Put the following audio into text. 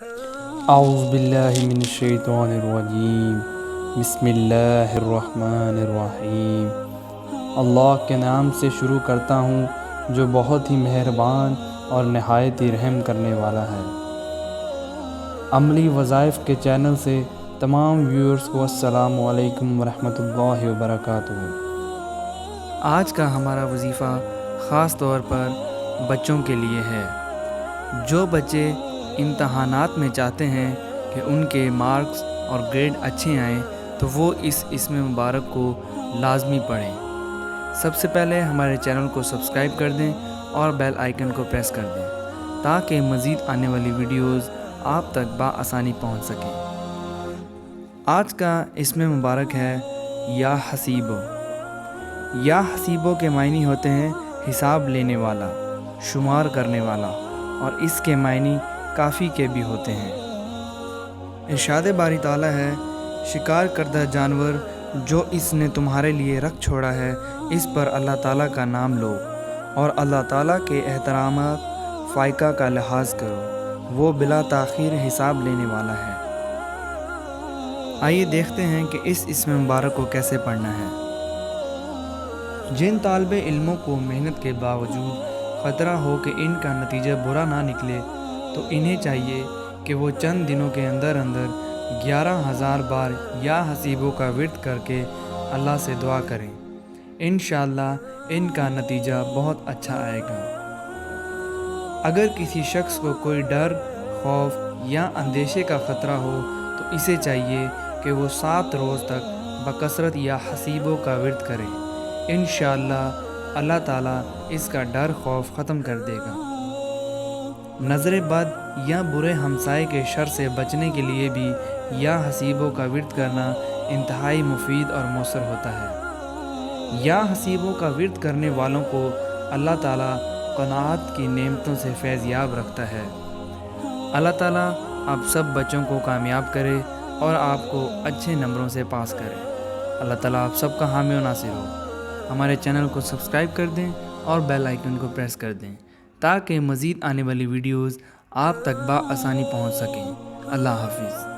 اعوذ باللہ من الشیطان الرجیم، بسم اللہ الرحمن الرحیم۔ اللہ کے نام سے شروع کرتا ہوں جو بہت ہی مہربان اور نہایت ہی رحم کرنے والا ہے۔ عملی وظائف کے چینل سے تمام ویورز کو السلام علیکم ورحمۃ اللہ وبرکاتہ۔ آج کا ہمارا وظیفہ خاص طور پر بچوں کے لیے ہے۔ جو بچے امتحانات میں چاہتے ہیں کہ ان کے مارکس اور گریڈ اچھے آئیں تو وہ اس اسم مبارک کو لازمی پڑھیں۔ سب سے پہلے ہمارے چینل کو سبسکرائب کر دیں اور بیل آئیکن کو پریس کر دیں تاکہ مزید آنے والی ویڈیوز آپ تک بآسانی پہنچ سکیں۔ آج کا اسم مبارک ہے یا حسیبو۔ یا حسیبو کے معنی ہوتے ہیں حساب لینے والا، شمار کرنے والا، اور اس کے معنی کافی کے بھی ہوتے ہیں۔ ارشاد باری تعالیٰ ہے، شکار کردہ جانور جو اس نے تمہارے لیے رکھ چھوڑا ہے اس پر اللہ تعالیٰ کا نام لو اور اللہ تعالیٰ کے احترامات فائقہ کا لحاظ کرو، وہ بلا تاخیر حساب لینے والا ہے۔ آئیے دیکھتے ہیں کہ اس اسم مبارک کو کیسے پڑھنا ہے۔ جن طالب علموں کو محنت کے باوجود خطرہ ہو کہ ان کا نتیجہ برا نہ نکلے تو انہیں چاہیے کہ وہ چند دنوں کے اندر 11,000 بار یا حسیبوں کا ورد کر کے اللہ سے دعا کریں۔ انشاءاللہ ان کا نتیجہ بہت اچھا آئے گا۔ اگر کسی شخص کو کوئی ڈر، خوف یا اندیشے کا خطرہ ہو تو اسے چاہیے کہ وہ 7 روز تک بکثرت یا حسیبوں کا ورد کرے۔ انشاءاللہ اللہ تعالیٰ اس کا ڈر خوف ختم کر دے گا۔ نظر بد یا برے ہمسائے کے شر سے بچنے کے لیے بھی یا حسیبوں کا ورد کرنا انتہائی مفید اور مؤثر ہوتا ہے۔ یا حسیبوں کا ورد کرنے والوں کو اللہ تعالیٰ قناعت کی نعمتوں سے فیض یاب رکھتا ہے۔ اللہ تعالیٰ آپ سب بچوں کو کامیاب کرے اور آپ کو اچھے نمبروں سے پاس کرے۔ اللہ تعالیٰ آپ سب کا حامی و ناصر ہو۔ ہمارے چینل کو سبسکرائب کر دیں اور بیل آئیکن کو پریس کر دیں تاکہ مزید آنے والی ویڈیوز آپ تک بآسانی پہنچ سکیں۔ اللہ حافظ۔